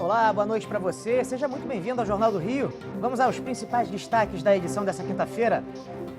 Olá, boa noite para você. Seja muito bem-vindo ao Jornal do Rio. Vamos aos principais destaques da edição dessa quinta-feira.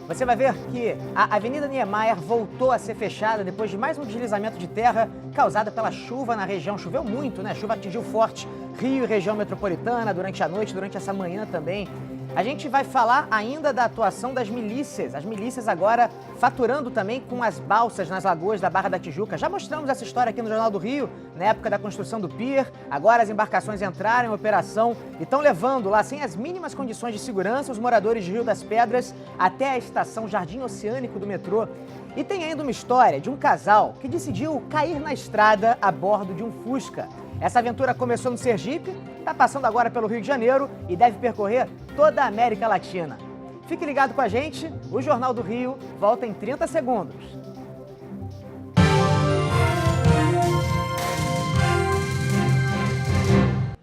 Você vai ver que a Avenida Niemeyer voltou a ser fechada depois de mais um deslizamento de terra causado pela chuva na região. Choveu muito, né? A chuva atingiu forte Rio e região metropolitana durante a noite, durante essa manhã também. A gente vai falar ainda da atuação das milícias. As milícias agora faturando também com as balsas nas lagoas da Barra da Tijuca. Já mostramos essa história aqui no Jornal do Rio, na época da construção do pier. Agora as embarcações entraram em operação e estão levando lá, sem as mínimas condições de segurança, os moradores de Rio das Pedras até a estação Jardim Oceânico do metrô. E tem ainda uma história de um casal que decidiu cair na estrada a bordo de um Fusca. Essa aventura começou no Sergipe, está passando agora pelo Rio de Janeiro e deve percorrer toda a América Latina. Fique ligado com a gente, o Jornal do Rio volta em 30 segundos.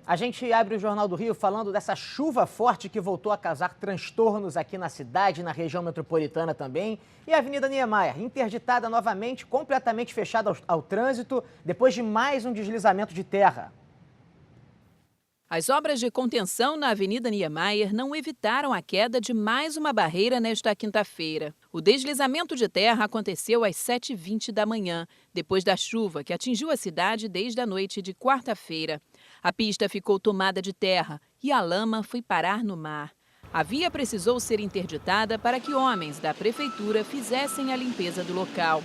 A gente abre o Jornal do Rio falando dessa chuva forte que voltou a causar transtornos aqui na cidade, na região metropolitana também. E a Avenida Niemeyer, interditada novamente, completamente fechada ao trânsito, depois de mais um deslizamento de terra. As obras de contenção na Avenida Niemeyer não evitaram a queda de mais uma barreira nesta quinta-feira. O deslizamento de terra aconteceu às 7h20 da manhã, depois da chuva que atingiu a cidade desde a noite de quarta-feira. A pista ficou tomada de terra e a lama foi parar no mar. A via precisou ser interditada para que homens da prefeitura fizessem a limpeza do local.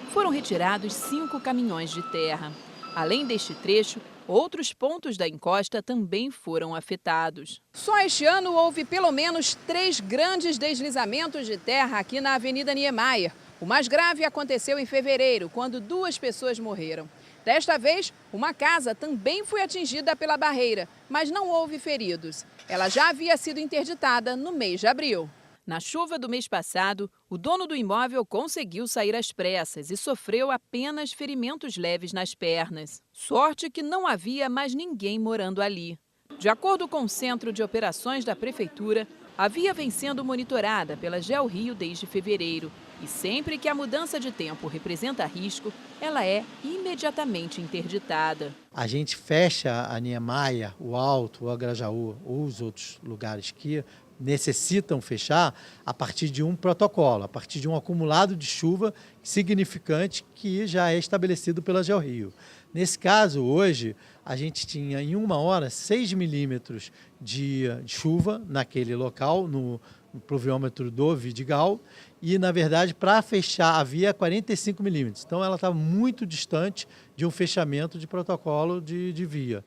Foram retirados 5 caminhões de terra. Além deste trecho, outros pontos da encosta também foram afetados. Só este ano houve pelo menos 3 grandes deslizamentos de terra aqui na Avenida Niemeyer. O mais grave aconteceu em fevereiro, quando 2 pessoas morreram. Desta vez, uma casa também foi atingida pela barreira, mas não houve feridos. Ela já havia sido interditada no mês de abril. Na chuva do mês passado, o dono do imóvel conseguiu sair às pressas e sofreu apenas ferimentos leves nas pernas. Sorte que não havia mais ninguém morando ali. De acordo com o Centro de Operações da Prefeitura, a via vem sendo monitorada pela GeoRio desde fevereiro. E sempre que a mudança de tempo representa risco, ela é imediatamente interditada. A gente fecha a Niemeyer, o Alto, o Agrajaú ou os outros lugares que necessitam fechar a partir de um protocolo, a partir de um acumulado de chuva significante que já é estabelecido pela GeoRio. Nesse caso, hoje, a gente tinha em 1 hora 6 milímetros de chuva naquele local, no pluviômetro do Vidigal, e, na verdade, para fechar a via 45 milímetros. Então, ela está muito distante de um fechamento de protocolo de via.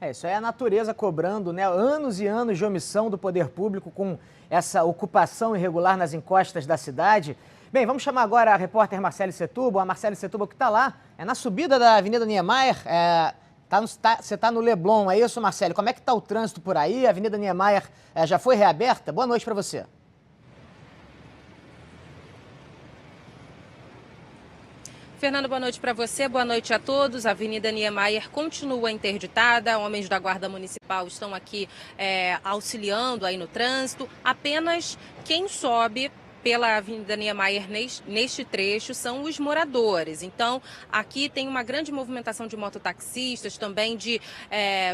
Isso aí é a natureza cobrando, né, anos e anos de omissão do poder público com essa ocupação irregular nas encostas da cidade. Bem, vamos chamar agora a repórter Marcele Setúbal. A Marcele Setúbal que está lá, na subida da Avenida Niemeyer. Você está no Leblon, é isso, Marcele? Como é que está o trânsito por aí? A Avenida Niemeyer já foi reaberta? Boa noite para você. Fernando, boa noite para você, boa noite a todos. A Avenida Niemeyer continua interditada, homens da Guarda Municipal estão aqui auxiliando aí no trânsito. Apenas quem sobe pela Avenida Niemeyer neste trecho são os moradores. Então, aqui tem uma grande movimentação de mototaxistas, também de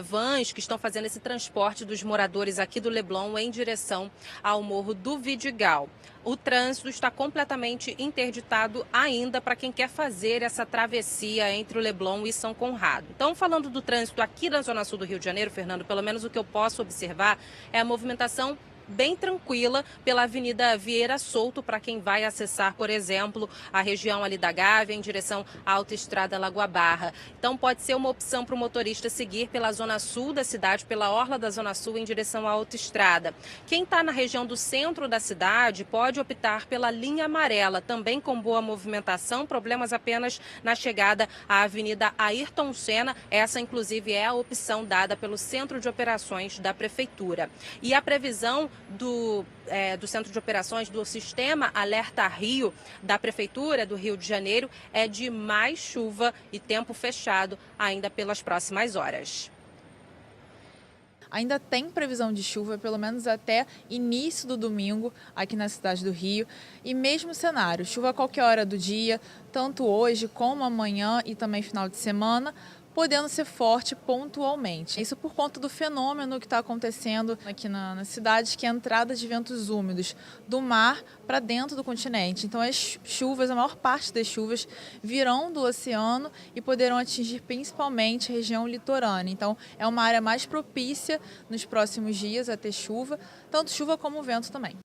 vans que estão fazendo esse transporte dos moradores aqui do Leblon em direção ao Morro do Vidigal. O trânsito está completamente interditado ainda para quem quer fazer essa travessia entre o Leblon e São Conrado. Então, falando do trânsito aqui na Zona Sul do Rio de Janeiro, Fernando, pelo menos o que eu posso observar é a movimentação bem tranquila pela Avenida Vieira Souto para quem vai acessar, por exemplo, a região ali da Gávea em direção à Autoestrada Lagoa Barra. Então pode ser uma opção para o motorista seguir pela zona sul da cidade, pela orla da zona sul em direção à autoestrada. Quem está na região do centro da cidade pode optar pela linha amarela, também com boa movimentação, problemas apenas na chegada à Avenida Ayrton Senna. Essa, inclusive, é a opção dada pelo Centro de Operações da Prefeitura. E a previsão do Centro de Operações do Sistema Alerta Rio da Prefeitura do Rio de Janeiro é de mais chuva e tempo fechado ainda pelas próximas horas. Ainda tem previsão de chuva, pelo menos até início do domingo, aqui na cidade do Rio. E mesmo cenário, chuva a qualquer hora do dia, tanto hoje como amanhã e também final de semana, podendo ser forte pontualmente. Isso por conta do fenômeno que está acontecendo aqui na cidade, que é a entrada de ventos úmidos do mar para dentro do continente. Então as chuvas, a maior parte das chuvas virão do oceano e poderão atingir principalmente a região litorânea. Então é uma área mais propícia nos próximos dias a ter chuva, tanto chuva como vento também.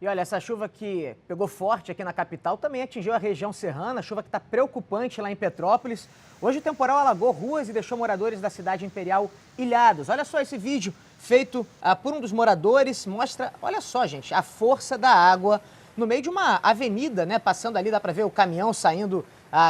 E olha, essa chuva que pegou forte aqui na capital também atingiu a região serrana, chuva que está preocupante lá em Petrópolis. Hoje o temporal alagou ruas e deixou moradores da cidade imperial ilhados. Olha só esse vídeo feito por um dos moradores, mostra, olha só gente, a força da água no meio de uma avenida, né? Passando ali, dá para ver o caminhão saindo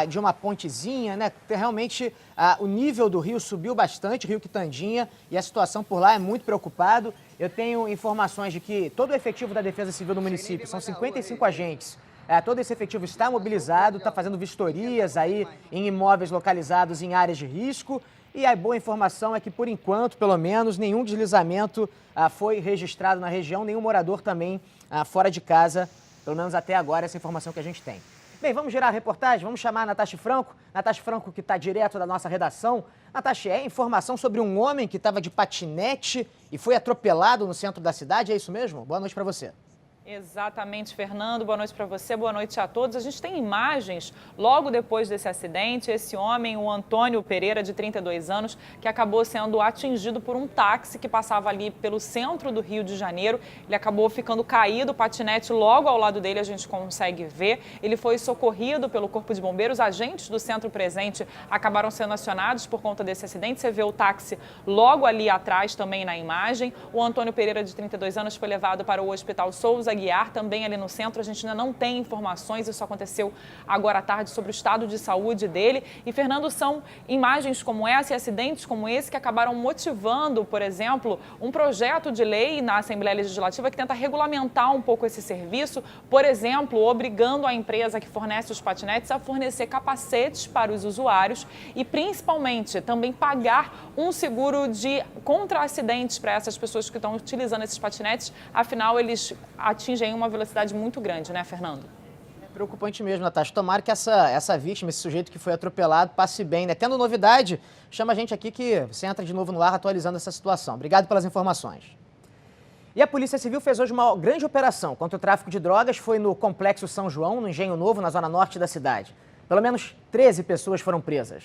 de uma pontezinha, né? Realmente o nível do rio subiu bastante, o rio Quitandinha, e a situação por lá é muito preocupada. Eu tenho informações de que todo o efetivo da Defesa Civil do município, são 55 agentes, todo esse efetivo está mobilizado, está fazendo vistorias aí em imóveis localizados em áreas de risco. E a boa informação é que, por enquanto, pelo menos, nenhum deslizamento foi registrado na região, nenhum morador também fora de casa, pelo menos até agora, essa informação que a gente tem. Bem, vamos girar a reportagem, vamos chamar a Natasha Franco. Natasha Franco, que está direto da nossa redação. Natasha, é informação sobre um homem que estava de patinete e foi atropelado no centro da cidade, é isso mesmo? Boa noite para você. Exatamente, Fernando. Boa noite para você, boa noite a todos. A gente tem imagens logo depois desse acidente. Esse homem, o Antônio Pereira, de 32 anos, que acabou sendo atingido por um táxi que passava ali pelo centro do Rio de Janeiro. Ele acabou ficando caído, o patinete logo ao lado dele a gente consegue ver. Ele foi socorrido pelo Corpo de Bombeiros. Agentes do Centro Presente acabaram sendo acionados por conta desse acidente. Você vê o táxi logo ali atrás também na imagem. O Antônio Pereira, de 32 anos, foi levado para o Hospital Souza Aguiar, também ali no centro. A gente ainda não tem informações, isso aconteceu agora à tarde, sobre o estado de saúde dele. E, Fernando, são imagens como essa e acidentes como esse que acabaram motivando, por exemplo, um projeto de lei na Assembleia Legislativa que tenta regulamentar um pouco esse serviço, por exemplo, obrigando a empresa que fornece os patinetes a fornecer capacetes para os usuários e, principalmente, também pagar um seguro de contra-acidentes para essas pessoas que estão utilizando esses patinetes. Afinal, eles atingem uma velocidade muito grande, né, Fernando? É preocupante mesmo, Natasha. Tomara que essa vítima, esse sujeito que foi atropelado, passe bem, né? Tendo novidade, chama a gente aqui que você entra de novo no ar atualizando essa situação. Obrigado pelas informações. E a Polícia Civil fez hoje uma grande operação contra o tráfico de drogas. Foi no Complexo São João, no Engenho Novo, na zona norte da cidade. Pelo menos 13 pessoas foram presas.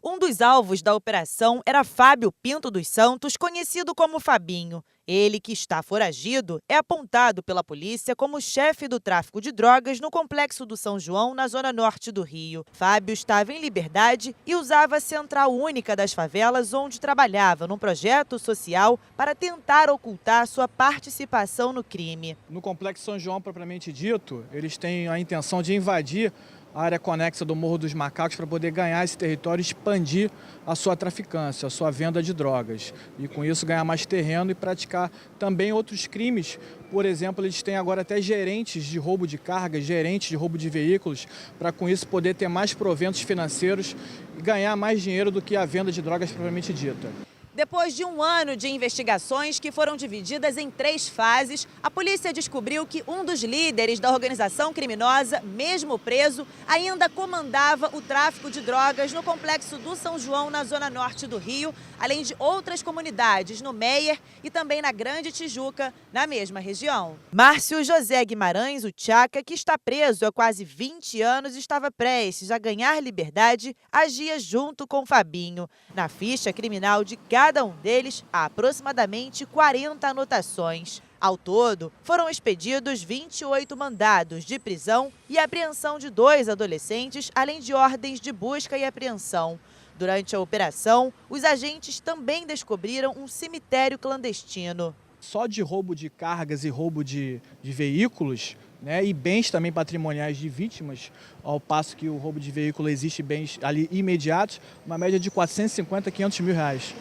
Um dos alvos da operação era Fábio Pinto dos Santos, conhecido como Fabinho. Ele, que está foragido, é apontado pela polícia como chefe do tráfico de drogas no Complexo do São João, na zona norte do Rio. Fábio estava em liberdade e usava a central única das favelas, onde trabalhava num projeto social para tentar ocultar sua participação no crime. No Complexo São João, propriamente dito, eles têm a intenção de invadir a área conexa do Morro dos Macacos para poder ganhar esse território e expandir a sua traficância, a sua venda de drogas. E com isso ganhar mais terreno e praticar também outros crimes. Por exemplo, eles têm agora até gerentes de roubo de cargas, gerentes de roubo de veículos, para com isso poder ter mais proventos financeiros e ganhar mais dinheiro do que a venda de drogas propriamente dita. Depois de um ano de investigações que foram divididas em 3 fases, a polícia descobriu que um dos líderes da organização criminosa, mesmo preso, ainda comandava o tráfico de drogas no Complexo do São João, na zona norte do Rio, além de outras comunidades no Meier e também na Grande Tijuca, na mesma região. Márcio José Guimarães, o Tchaca, que está preso há quase 20 anos e estava prestes a ganhar liberdade, agia junto com Fabinho. Na ficha criminal de cada um deles, há aproximadamente 40 anotações. Ao todo, foram expedidos 28 mandados de prisão e apreensão de 2 adolescentes, além de ordens de busca e apreensão. Durante a operação, os agentes também descobriram um cemitério clandestino. Só de roubo de cargas e roubo de veículos, né, e bens também patrimoniais de vítimas, ao passo que o roubo de veículo existe bens ali imediatos, uma média de 450 a 500 mil reais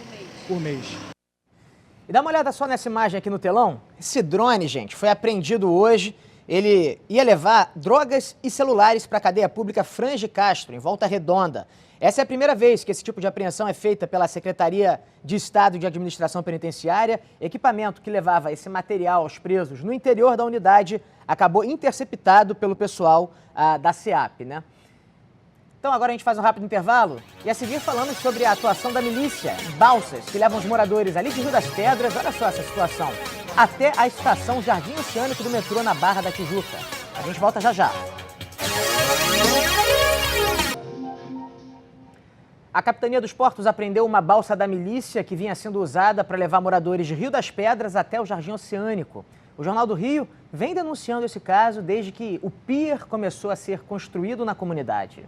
por mês. E dá uma olhada só nessa imagem aqui no telão. Esse drone, gente, foi apreendido hoje. Ele ia levar drogas e celulares para a cadeia pública Franje Castro, em Volta Redonda. Essa é a primeira vez que esse tipo de apreensão é feita pela Secretaria de Estado de Administração Penitenciária. Equipamento que levava esse material aos presos no interior da unidade acabou interceptado pelo pessoal da SEAP, né? Então agora a gente faz um rápido intervalo e a seguir falamos sobre a atuação da milícia em balsas que levam os moradores ali de Rio das Pedras, olha só essa situação, até a estação Jardim Oceânico do metrô na Barra da Tijuca. A gente volta já já. A Capitania dos Portos apreendeu uma balsa da milícia que vinha sendo usada para levar moradores de Rio das Pedras até o Jardim Oceânico. O Jornal do Rio vem denunciando esse caso desde que o pier começou a ser construído na comunidade.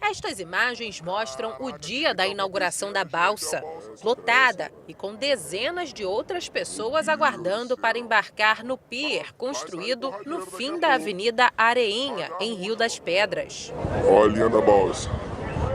Estas imagens mostram o dia da inauguração da balsa, lotada e com dezenas de outras pessoas aguardando para embarcar no pier construído no fim da Avenida Areinha, em Rio das Pedras. Olha a linha da balsa.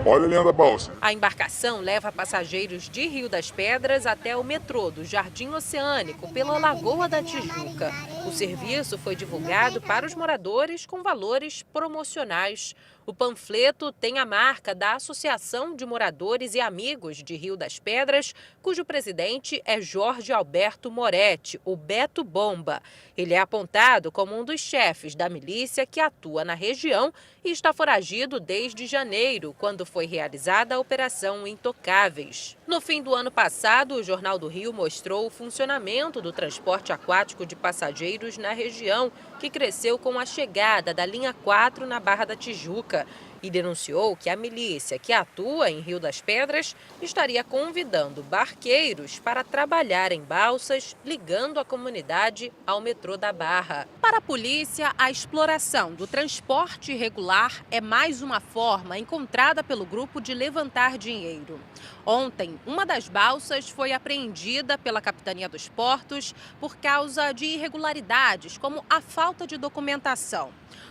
Olha a linha da balsa. A embarcação leva passageiros de Rio das Pedras até o metrô do Jardim Oceânico pela Lagoa da Tijuca. O serviço foi divulgado para os moradores com valores promocionais. O panfleto tem a marca da Associação de Moradores e Amigos de Rio das Pedras, cujo presidente é Jorge Alberto Moretti, o Beto Bomba. Ele é apontado como um dos chefes da milícia que atua na região e está foragido desde janeiro, quando foi realizada a Operação Intocáveis. No fim do ano passado, o Jornal do Rio mostrou o funcionamento do transporte aquático de passageiros na região, que cresceu com a chegada da linha 4 na Barra da Tijuca, e denunciou que a milícia que atua em Rio das Pedras estaria convidando barqueiros para trabalhar em balsas, ligando a comunidade ao metrô da Barra. Para a polícia, a exploração do transporte irregular é mais uma forma encontrada pelo grupo de levantar dinheiro. Ontem, uma das balsas foi apreendida pela Capitania dos Portos por causa de irregularidades, como a falta de documentação.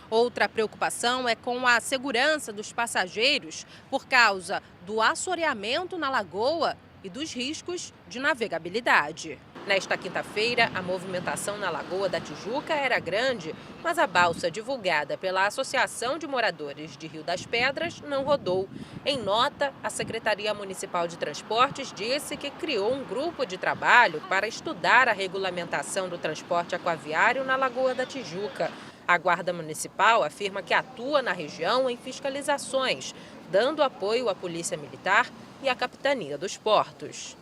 Outra preocupação é com a segurança dos passageiros por causa do assoreamento na lagoa e dos riscos de navegabilidade. Nesta quinta-feira, a movimentação na Lagoa da Tijuca era grande, mas a balsa divulgada pela Associação de Moradores de Rio das Pedras não rodou. Em nota, a Secretaria Municipal de Transportes disse que criou um grupo de trabalho para estudar a regulamentação do transporte aquaviário na Lagoa da Tijuca. A Guarda Municipal afirma que atua na região em fiscalizações, dando apoio à Polícia Militar e à Capitania dos Portos.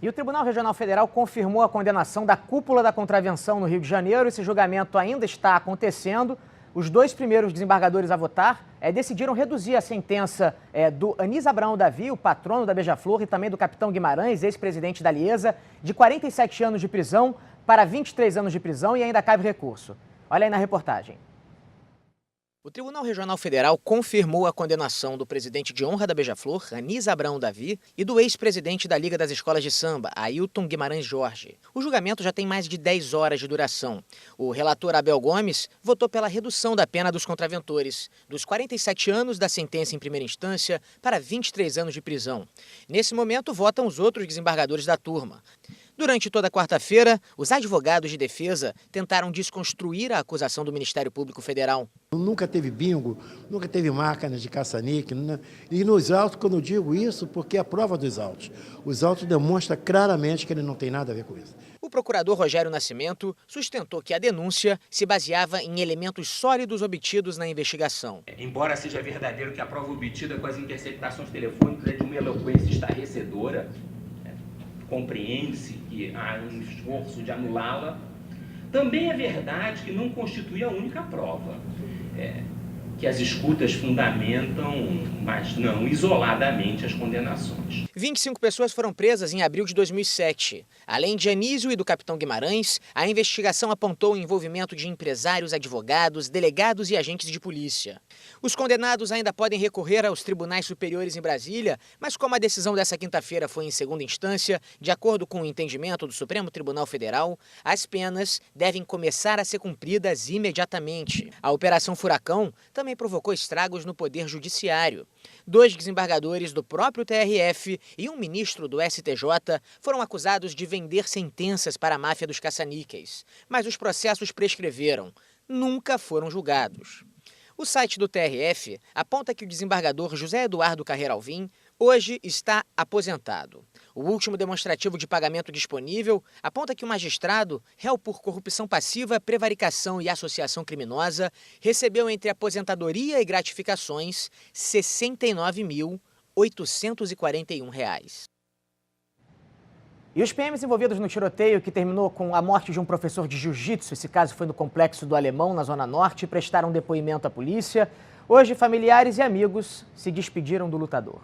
E o Tribunal Regional Federal confirmou a condenação da cúpula da contravenção no Rio de Janeiro. Esse julgamento ainda está acontecendo. Os dois primeiros desembargadores a votar decidiram reduzir a sentença do Anis Abraão Davi, o patrono da Beija-Flor, e também do capitão Guimarães, ex-presidente da Liesa, de 47 anos de prisão para 23 anos de prisão, e ainda cabe recurso. Olha aí na reportagem. O Tribunal Regional Federal confirmou a condenação do presidente de honra da Beija-Flor, Anis Abraão Davi, e do ex-presidente da Liga das Escolas de Samba, Ailton Guimarães Jorge. O julgamento já tem mais de 10 horas de duração. O relator Abel Gomes votou pela redução da pena dos contraventores, dos 47 anos da sentença em primeira instância para 23 anos de prisão. Nesse momento, votam os outros desembargadores da turma. Durante toda a quarta-feira, os advogados de defesa tentaram desconstruir a acusação do Ministério Público Federal. Nunca teve bingo, nunca teve máquinas de caça-níquel. E nos autos, quando eu digo isso, porque é a prova dos autos. Os autos demonstram claramente que ele não tem nada a ver com isso. O procurador Rogério Nascimento sustentou que a denúncia se baseava em elementos sólidos obtidos na investigação. Embora seja verdadeiro que a prova obtida com as interceptações telefônicas é de uma eloquência estarrecedora, compreende-se que há um esforço de anulá-la, também é verdade que não constitui a única prova, que as escutas fundamentam, mas não isoladamente, as condenações. 25 pessoas foram presas em abril de 2007. Além de Anísio e do capitão Guimarães, a investigação apontou o envolvimento de empresários, advogados, delegados e agentes de polícia. Os condenados ainda podem recorrer aos tribunais superiores em Brasília, mas como a decisão dessa quinta-feira foi em segunda instância, de acordo com o entendimento do Supremo Tribunal Federal, as penas devem começar a ser cumpridas imediatamente. A Operação Furacão também provocou estragos no Poder Judiciário. 2 desembargadores do próprio TRF e um ministro do STJ foram acusados de vender sentenças para a máfia dos caça-níqueis. Mas os processos prescreveram, nunca foram julgados. O site do TRF aponta que o desembargador José Eduardo Carreira Alvim hoje está aposentado. O último demonstrativo de pagamento disponível aponta que o magistrado, réu por corrupção passiva, prevaricação e associação criminosa, recebeu entre aposentadoria e gratificações R$ 69.841. E os PMs envolvidos no tiroteio que terminou com a morte de um professor de jiu-jitsu, esse caso foi no Complexo do Alemão, na Zona Norte, prestaram depoimento à polícia. Hoje, familiares e amigos se despediram do lutador.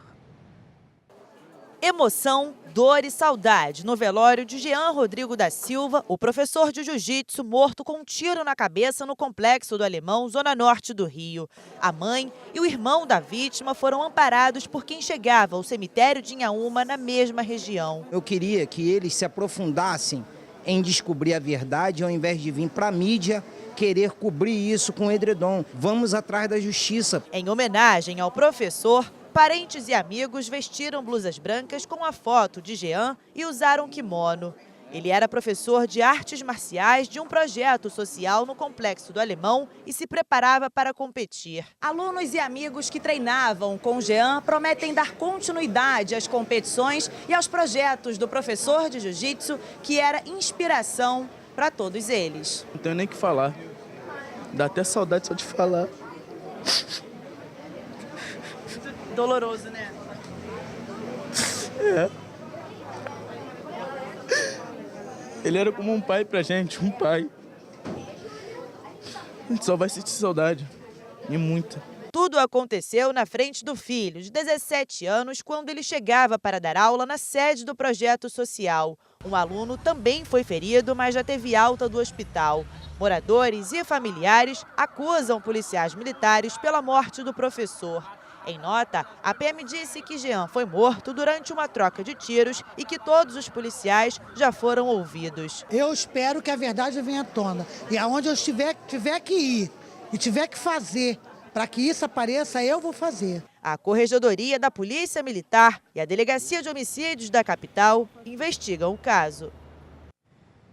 Emoção, dor e saudade no velório de Jean Rodrigo da Silva, o professor de jiu-jitsu morto com um tiro na cabeça no Complexo do Alemão, Zona Norte do Rio. A mãe e o irmão da vítima foram amparados por quem chegava ao cemitério de Inhaúma, na mesma região. Eu queria que eles se aprofundassem em descobrir a verdade, ao invés de vir para a mídia querer cobrir isso com edredom. Vamos atrás da justiça. Em homenagem ao professor, parentes e amigos vestiram blusas brancas com a foto de Jean e usaram kimono. Ele era professor de artes marciais de um projeto social no Complexo do Alemão e se preparava para competir. Alunos e amigos que treinavam com Jean prometem dar continuidade às competições e aos projetos do professor de jiu-jitsu, que era inspiração para todos eles. Não tenho nem o que falar. Dá até saudade só de falar. Doloroso, né? É. Ele era como um pai pra gente, um pai. A gente só vai sentir saudade. E muita. Tudo aconteceu na frente do filho, de 17 anos, quando ele chegava para dar aula na sede do projeto social. Um aluno também foi ferido, mas já teve alta do hospital. Moradores e familiares acusam policiais militares pela morte do professor. Em nota, a PM disse que Jean foi morto durante uma troca de tiros e que todos os policiais já foram ouvidos. Eu espero que a verdade venha à tona. E aonde eu tiver que ir e tiver que fazer para que isso apareça, eu vou fazer. A Corregedoria da Polícia Militar e a Delegacia de Homicídios da capital investigam o caso.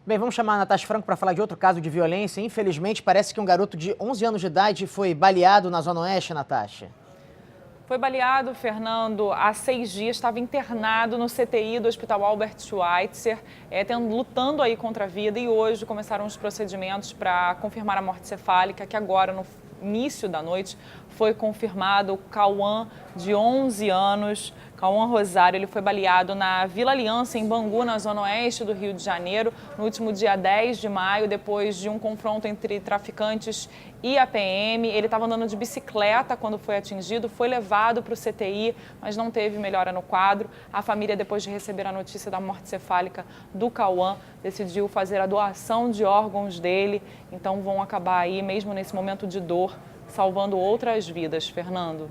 Bem, vamos chamar a Natasha Franco para falar de outro caso de violência. Infelizmente, parece que um garoto de 11 anos de idade foi baleado na Zona Oeste, Natasha. Foi baleado, Fernando, há 6 dias, estava internado no CTI do Hospital Albert Schweitzer, lutando aí contra a vida, e hoje começaram os procedimentos para confirmar a morte cefálica, que agora, no início da noite, foi confirmado o Cauã, de 11 anos, Cauã Rosário. Ele foi baleado na Vila Aliança, em Bangu, na zona oeste do Rio de Janeiro, no último dia 10 de maio, depois de um confronto entre traficantes e a PM. Ele estava andando de bicicleta quando foi atingido, foi levado para o CTI, mas não teve melhora no quadro. A família, depois de receber a notícia da morte cefálica do Cauã, decidiu fazer a doação de órgãos dele, então vão acabar aí, mesmo nesse momento de dor, salvando outras vidas. Fernando.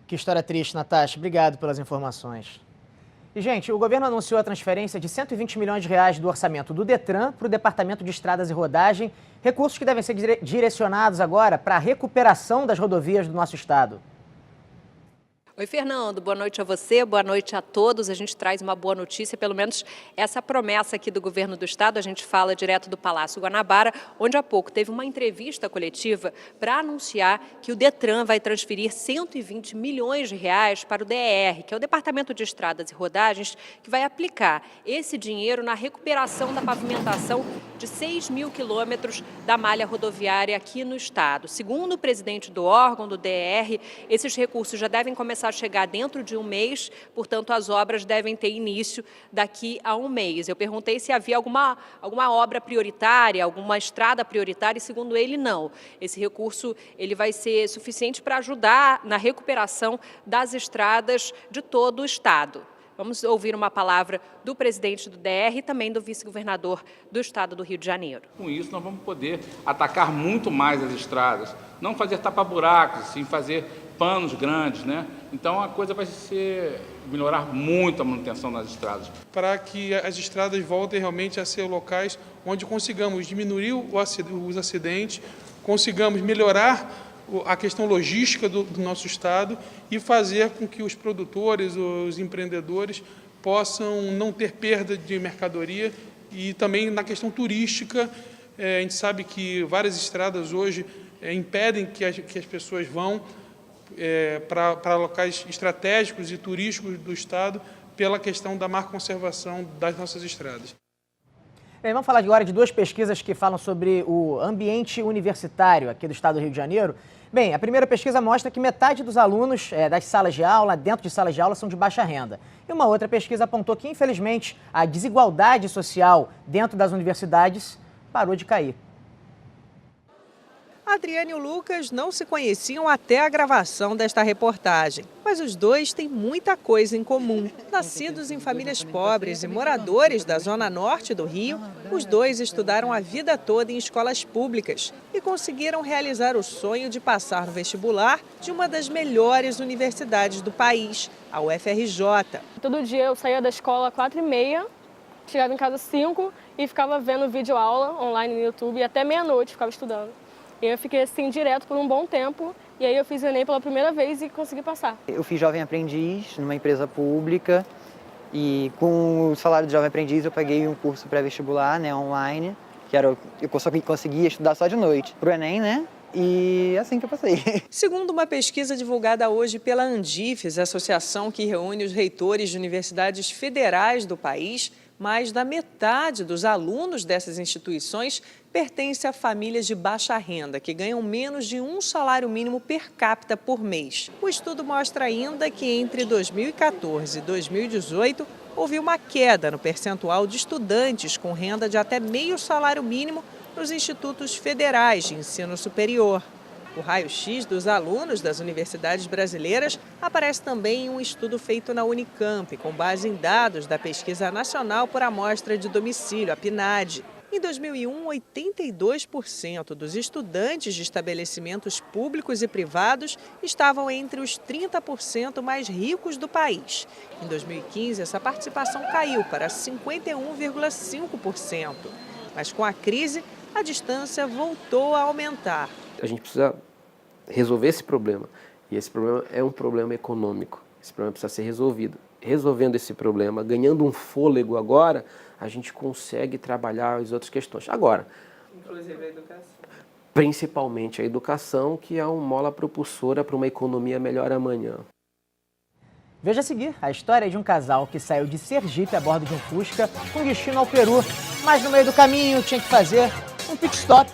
Que história triste, Natasha. Obrigado pelas informações. E, gente, o governo anunciou a transferência de 120 milhões de reais do orçamento do Detran para o Departamento de Estradas e Rodagem, recursos que devem ser direcionados agora para a recuperação das rodovias do nosso estado. Oi, Fernando. Boa noite a você, boa noite a todos. A gente traz uma boa notícia, pelo menos essa promessa aqui do governo do estado. A gente fala direto do Palácio Guanabara, onde há pouco teve uma entrevista coletiva para anunciar que o Detran vai transferir 120 milhões de reais para o DER, que é o Departamento de Estradas e Rodagens, que vai aplicar esse dinheiro na recuperação da pavimentação de 6 mil quilômetros da malha rodoviária aqui no estado. Segundo o presidente do órgão, do DER, esses recursos já devem começar a chegar dentro de um mês, portanto, as obras devem ter início daqui a um mês. Eu perguntei se havia alguma obra prioritária, alguma estrada prioritária, e segundo ele, não. Esse recurso ele vai ser suficiente para ajudar na recuperação das estradas de todo o estado. Vamos ouvir uma palavra do presidente do DR e também do vice-governador do estado do Rio de Janeiro. Com isso, nós vamos poder atacar muito mais as estradas, não fazer tapa-buracos, sim fazer panos grandes, né? Então a coisa vai melhorar muito a manutenção das estradas. Para que as estradas voltem realmente a ser locais onde consigamos diminuir os acidentes, consigamos melhorar a questão logística do nosso estado e fazer com que os produtores, os empreendedores possam não ter perda de mercadoria. E também na questão turística, a gente sabe que várias estradas hoje impedem que as pessoas vão para locais estratégicos e turísticos do estado pela questão da má conservação das nossas estradas. Bem, vamos falar agora de duas pesquisas que falam sobre o ambiente universitário aqui do estado do Rio de Janeiro. Bem, a primeira pesquisa mostra que metade dos alunos das salas de aula, dentro de salas de aula, são de baixa renda. E uma outra pesquisa apontou que, infelizmente, a desigualdade social dentro das universidades parou de cair. Adriane e o Lucas não se conheciam até a gravação desta reportagem, mas os dois têm muita coisa em comum. Nascidos em famílias pobres e moradores da zona norte do Rio, os dois estudaram a vida toda em escolas públicas e conseguiram realizar o sonho de passar no vestibular de uma das melhores universidades do país, a UFRJ. Todo dia eu saía da escola às 4h30, chegava em casa às 5h e ficava vendo videoaula online no YouTube e até meia-noite ficava estudando. E eu fiquei assim direto por um bom tempo e aí eu fiz o Enem pela primeira vez e consegui passar. Eu fiz Jovem Aprendiz numa empresa pública e com o salário de Jovem Aprendiz eu paguei um curso pré-vestibular, né, online, que era eu conseguia estudar só de noite pro Enem, né? E assim que eu passei. Segundo uma pesquisa divulgada hoje pela Andifes, a associação que reúne os reitores de universidades federais do país, mais da metade dos alunos dessas instituições pertence a famílias de baixa renda, que ganham menos de um salário mínimo per capita por mês. O estudo mostra ainda que entre 2014 e 2018, houve uma queda no percentual de estudantes com renda de até meio salário mínimo nos institutos federais de ensino superior. O raio-x dos alunos das universidades brasileiras aparece também em um estudo feito na Unicamp, com base em dados da Pesquisa Nacional por Amostra de Domicílio, a PNAD. Em 2001, 82% dos estudantes de estabelecimentos públicos e privados estavam entre os 30% mais ricos do país. Em 2015, essa participação caiu para 51,5%. Mas com a crise, a distância voltou a aumentar. A gente precisa resolver esse problema, e esse problema é um problema econômico. Esse problema precisa ser resolvido. Resolvendo esse problema, ganhando um fôlego agora, a gente consegue trabalhar as outras questões. Agora, inclusive a educação. Principalmente a educação, que é uma mola propulsora para uma economia melhor amanhã. Veja a seguir a história de um casal que saiu de Sergipe a bordo de um Fusca com destino ao Peru, mas no meio do caminho tinha que fazer um pit stop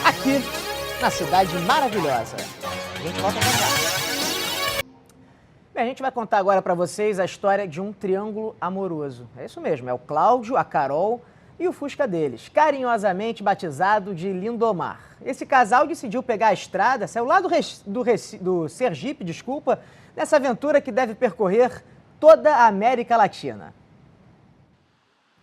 aqui na cidade maravilhosa. A gente volta pra cá. Bem, a gente vai contar agora para vocês a história de um triângulo amoroso. É isso mesmo, é o Cláudio, a Carol e o Fusca deles, carinhosamente batizado de Lindomar. Esse casal decidiu pegar a estrada, saiu lá do Sergipe, nessa aventura que deve percorrer toda a América Latina.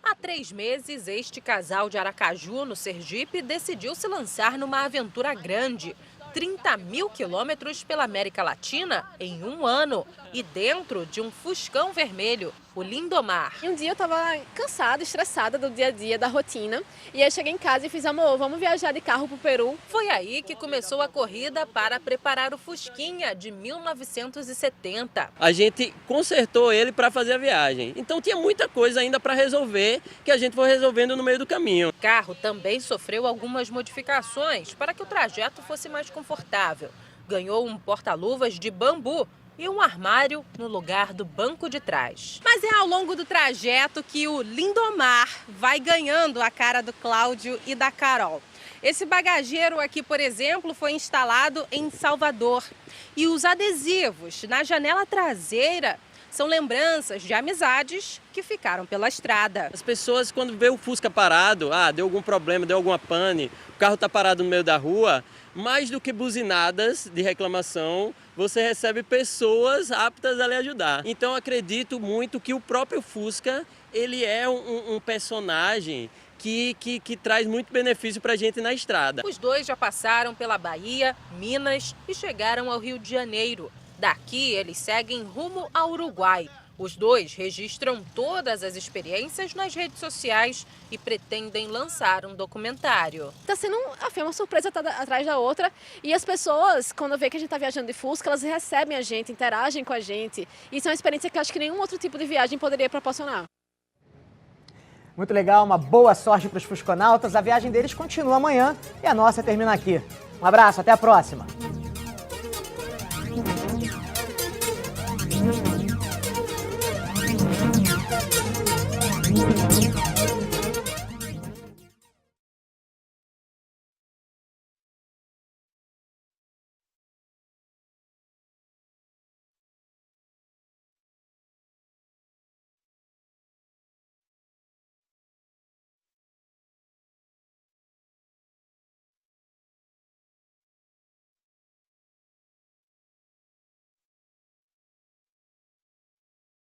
Há 3 meses, este casal de Aracaju, no Sergipe, decidiu se lançar numa aventura grande. 30 mil quilômetros pela América Latina em um ano e dentro de um Fuscão vermelho, o Lindomar. Um dia eu estava cansada, estressada do dia a dia, da rotina, e aí eu cheguei em casa e fiz, amor, vamos viajar de carro pro Peru. Foi aí que começou a corrida para preparar o Fusquinha de 1970. A gente consertou ele para fazer a viagem, então tinha muita coisa ainda para resolver que a gente foi resolvendo no meio do caminho. O carro também sofreu algumas modificações para que o trajeto fosse mais confortável. Ganhou um porta-luvas de bambu e um armário no lugar do banco de trás. Mas é ao longo do trajeto que o Lindomar vai ganhando a cara do Cláudio e da Carol. Esse bagageiro aqui, por exemplo, foi instalado em Salvador. E os adesivos na janela traseira são lembranças de amizades que ficaram pela estrada. As pessoas, quando vê o Fusca parado, deu algum problema, deu alguma pane, o carro está parado no meio da rua, mais do que buzinadas de reclamação, você recebe pessoas aptas a lhe ajudar. Então, acredito muito que o próprio Fusca, ele é um personagem que traz muito benefício para a gente na estrada. Os dois já passaram pela Bahia, Minas e chegaram ao Rio de Janeiro. Daqui, eles seguem rumo ao Uruguai. Os dois registram todas as experiências nas redes sociais e pretendem lançar um documentário. Está sendo uma surpresa atrás da outra. E as pessoas, quando vê que a gente está viajando de Fusca, elas recebem a gente, interagem com a gente. Isso é uma experiência que eu acho que nenhum outro tipo de viagem poderia proporcionar. Muito legal, uma boa sorte para os fusconautas. A viagem deles continua amanhã e a nossa termina aqui. Um abraço, até a próxima.